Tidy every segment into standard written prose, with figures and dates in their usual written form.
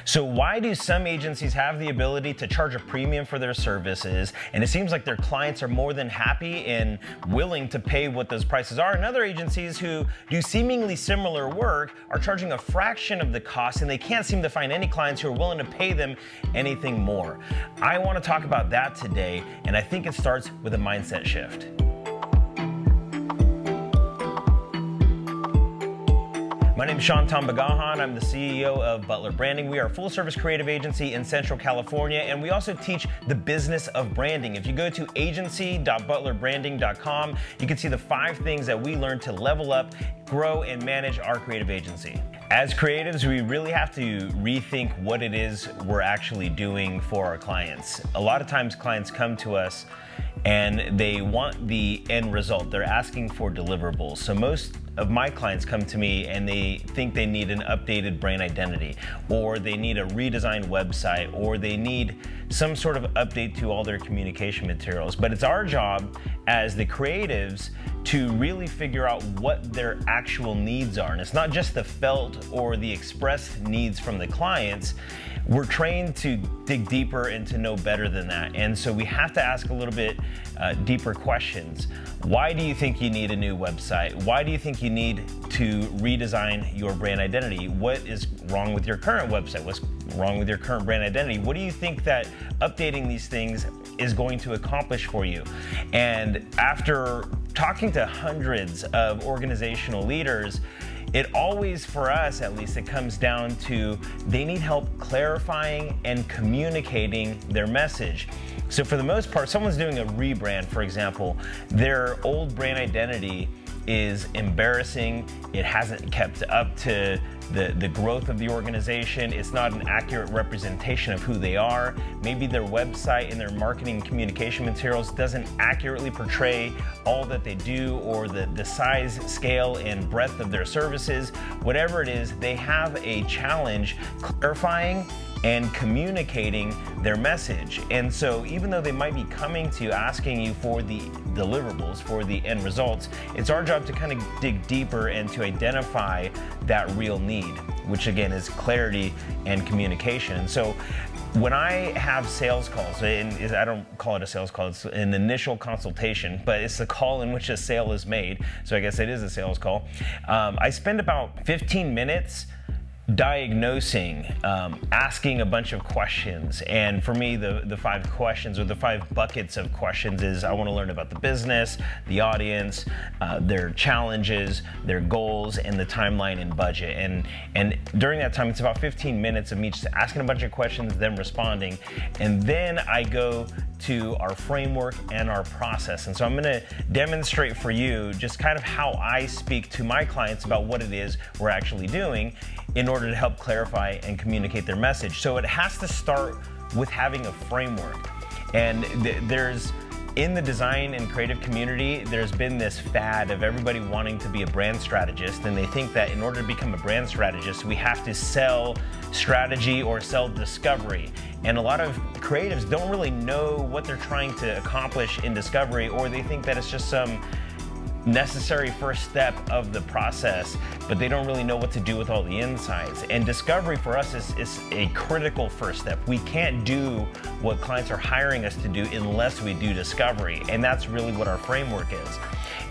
So why do some agencies have the ability to charge a premium for their services, and it seems like their clients are more than happy and willing to pay what those prices are, and other agencies who do seemingly similar work are charging a fraction of the cost, and they can't seem to find any clients who are willing to pay them anything more? I want to talk about that today, and I think it starts with a mindset shift. My name is Sean Tambagahan. I'm the CEO of Butler Branding. We are a full-service creative agency in Central California, and we also teach the business of branding. If you go to agency.butlerbranding.com, you can see the 5 things that we learned to level up, grow, and manage our creative agency. As creatives, we really have to rethink what it is we're actually doing for our clients. A lot of times clients come to us and they want the end result. They're asking for deliverables. So most of my clients come to me and they think they need an updated brand identity, or they need a redesigned website, or they need some sort of update to all their communication materials. But it's our job as the creatives to really figure out what their actual needs are. And it's not just the felt or the expressed needs from the clients. We're trained to dig deeper and to know better than that. And so we have to ask a little bit deeper questions. Why do you think you need a new website? Why do you think you need to redesign your brand identity? What is wrong with your current website? What's wrong with your current brand identity? What do you think that updating these things is going to accomplish for you? And after talking to hundreds of organizational leaders, it always, for us at least, it comes down to they need help clarifying and communicating their message. So for the most part, someone's doing a rebrand, for example, their old brand identity is embarrassing. It hasn't kept up to the growth of the organization. It's not an accurate representation of who they are. Maybe their website and their marketing communication materials doesn't accurately portray all that they do, or the size, scale, and breadth of their services. Whatever it is, they have a challenge clarifying and communicating their message. And so even though they might be coming to you asking you for the deliverables, for the end results, it's our job to kind of dig deeper and to identify that real need, which again is clarity and communication. And so when I have sales calls, and I don't call it a sales call, it's an initial consultation, but it's the call in which a sale is made, so I guess it is a sales call. I spend about 15 minutes diagnosing, asking a bunch of questions. And for me, the 5 questions, or the 5 buckets of questions, is I want to learn about the business, the audience, their challenges, their goals, and the timeline and budget. And during that time, it's about 15 minutes of me just asking a bunch of questions, them responding. And then I go to our framework and our process. And so I'm going to demonstrate for you just kind of how I speak to my clients about what it is we're actually doing in order to help clarify and communicate their message. So it has to start with having a framework. And in the design and creative community, there's been this fad of everybody wanting to be a brand strategist, and they think that in order to become a brand strategist, we have to sell strategy or sell discovery. And a lot of creatives don't really know what they're trying to accomplish in discovery, or they think that it's just some necessary first step of the process, but they don't really know what to do with all the insights. And discovery for us is a critical first step. We can't do what clients are hiring us to do unless we do discovery, and that's really what our framework is.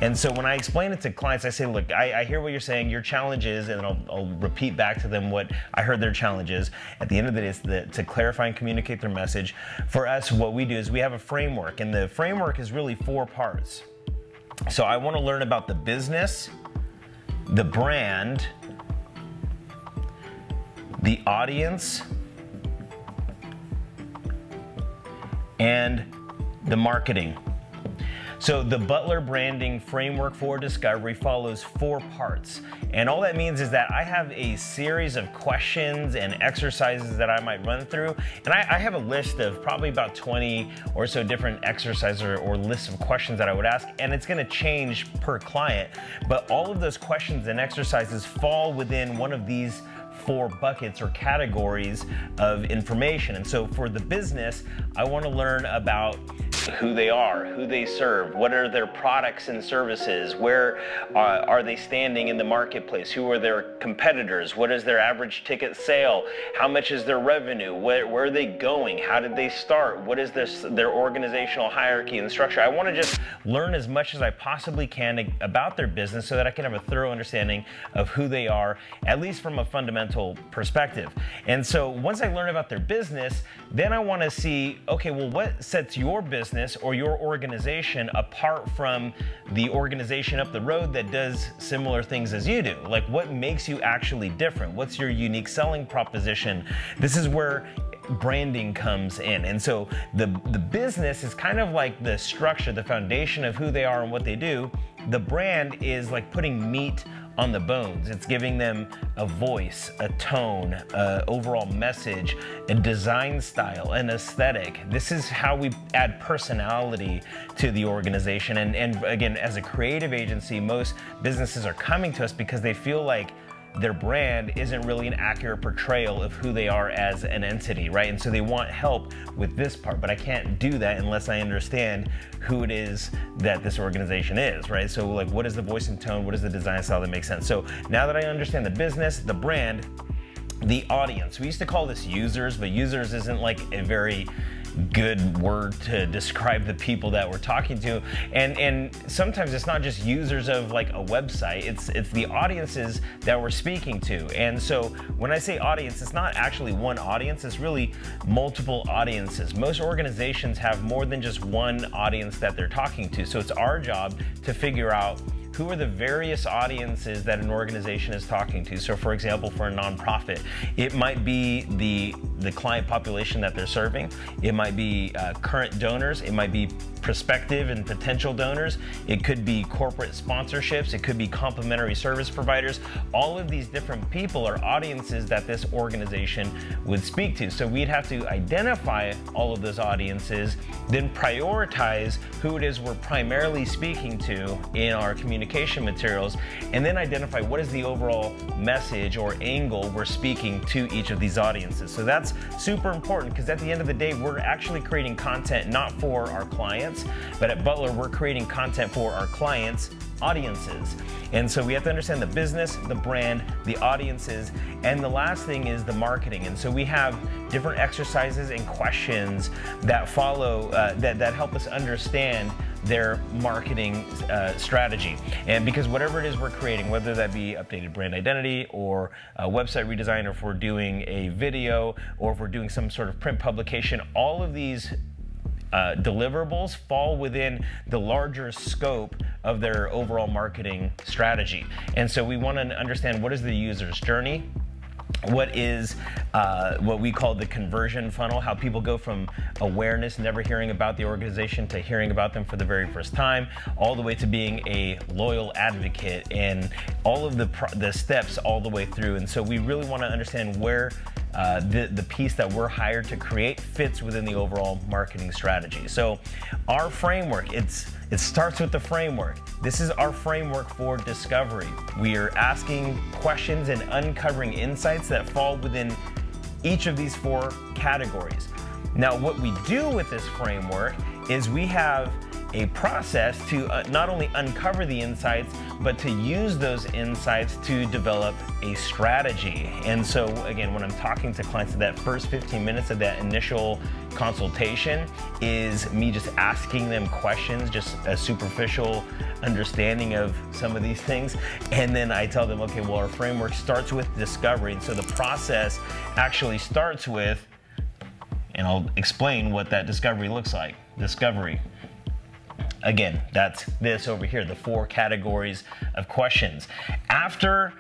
And so when I explain it to clients, I say, look, I hear what you're saying, your challenge is, and I'll repeat back to them what I heard their challenge is. At the end of the day, it's to clarify and communicate their message. For us, what we do is we have a framework, and the framework is really 4 parts. So I want to learn about the business, the brand, the audience, and the marketing. So the Butler Branding Framework for Discovery follows 4 parts. And all that means is that I have a series of questions and exercises that I might run through. And I have a list of probably about 20 or so different exercises or lists of questions that I would ask. And it's going to change per client. But all of those questions and exercises fall within one of these 4 buckets or categories of information. And so for the business, I want to learn about who they are, who they serve, what are their products and services, where are they standing in the marketplace, who are their competitors, what is their average ticket sale, how much is their revenue, where are they going, how did they start, what is their organizational hierarchy and structure. I want to just learn as much as I possibly can about their business so that I can have a thorough understanding of who they are, at least from a fundamental perspective. And so once I learn about their business, then I want to see, okay, well, what sets your business or your organization apart from the organization up the road that does similar things as you do? Like, what makes you actually different? What's your unique selling proposition? This is where branding comes in. And so the business is kind of like the structure, the foundation of who they are and what they do. The brand is like putting meat on the bones. It's giving them a voice, a tone, overall message, a design style, an aesthetic. This is how we add personality to the organization. And again, as a creative agency, most businesses are coming to us because they feel like their brand isn't really an accurate portrayal of who they are as an entity, right? And so they want help with this part, but I can't do that unless I understand who it is that this organization is, right? So like, what is the voice and tone? What is the design style that makes sense? So now that I understand the business, the brand, the audience, we used to call this users, but users isn't like a very good word to describe the people that we're talking to. And sometimes it's not just users of like a website, it's the audiences that we're speaking to. And so when I say audience, it's not actually one audience, it's really multiple audiences. Most organizations have more than just one audience that they're talking to. So it's our job to figure out who are the various audiences that an organization is talking to. So for example, for a nonprofit, it might be the client population that they're serving. It might be current donors. It might be prospective and potential donors. It could be corporate sponsorships. It could be complementary service providers. All of these different people are audiences that this organization would speak to. So we'd have to identify all of those audiences, then prioritize who it is we're primarily speaking to in our communication materials, and then identify what is the overall message or angle we're speaking to each of these audiences. So that's super important, because at the end of the day, we're actually creating content not for our clients, but at Butler, we're creating content for our clients' audiences. And so we have to understand the business, the brand, the audiences, and the last thing is the marketing. And so we have different exercises and questions that follow, that help us understand their marketing strategy. And because whatever it is we're creating, whether that be updated brand identity or a website redesign, or if we're doing a video, or if we're doing some sort of print publication, all of these deliverables fall within the larger scope of their overall marketing strategy. And so we want to understand, what is the user's journey? What is what we call the conversion funnel, how people go from awareness, never hearing about the organization, to hearing about them for the very first time, all the way to being a loyal advocate, and all of the steps all the way through. And so we really want to understand where the piece that we're hired to create fits within the overall marketing strategy. So our framework, it starts with the framework. This is our framework for discovery. We are asking questions and uncovering insights that fall within each of these 4 categories. Now, what we do with this framework is we have a process to not only uncover the insights, but to use those insights to develop a strategy. And so again, when I'm talking to clients, that first 15 minutes of that initial consultation is me just asking them questions, just a superficial understanding of some of these things. And then I tell them, okay, well, our framework starts with discovery. And so the process actually starts with, and I'll explain what that discovery looks like. Discovery. Again, that's this over here, the 4 categories of questions. After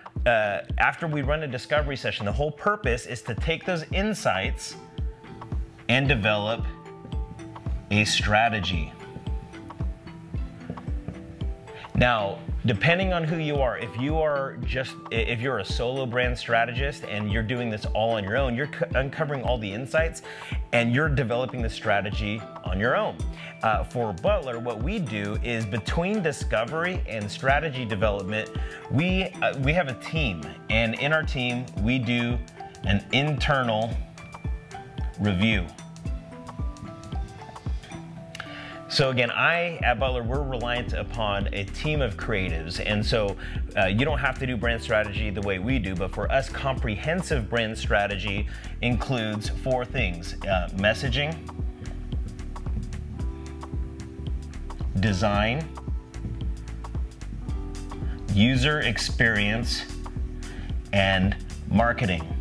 we run a discovery session, the whole purpose is to take those insights and develop a strategy. Now, depending on who you are, if you're a solo brand strategist and you're doing this all on your own, you're uncovering all the insights and you're developing the strategy on your own. For Butler, what we do is, between discovery and strategy development, we have a team, and in our team, we do an internal review. So again, at Butler, we're reliant upon a team of creatives. And so you don't have to do brand strategy the way we do, but for us, comprehensive brand strategy includes 4 things: messaging, design, user experience, and marketing.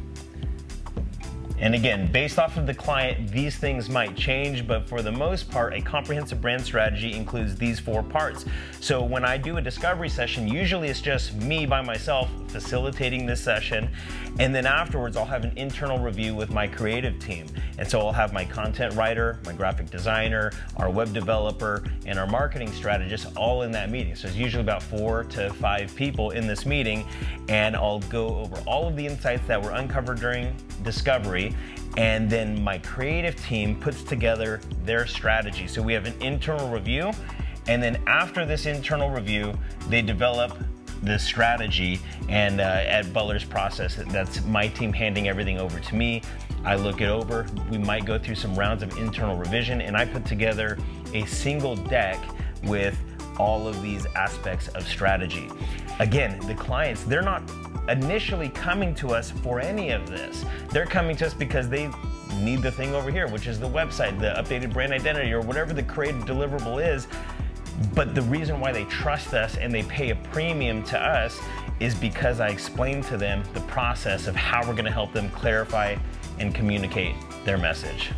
And again, based off of the client, these things might change, but for the most part, a comprehensive brand strategy includes these 4 parts. So when I do a discovery session, usually it's just me by myself facilitating this session. And then afterwards, I'll have an internal review with my creative team. And so I'll have my content writer, my graphic designer, our web developer, and our marketing strategist all in that meeting. So it's usually about 4 to 5 people in this meeting. And I'll go over all of the insights that were uncovered during discovery, and then my creative team puts together their strategy. So we have an internal review, and then after this internal review, they develop the strategy. And at Butler's process, that's my team handing everything over to me. I look it over. We might go through some rounds of internal revision, and I put together a single deck with all of these aspects of strategy. Again, the clients, they're not initially coming to us for any of this. They're coming to us because they need the thing over here, which is the website, the updated brand identity, or whatever the creative deliverable is. But the reason why they trust us and they pay a premium to us is because I explained to them the process of how we're going to help them clarify and communicate their message.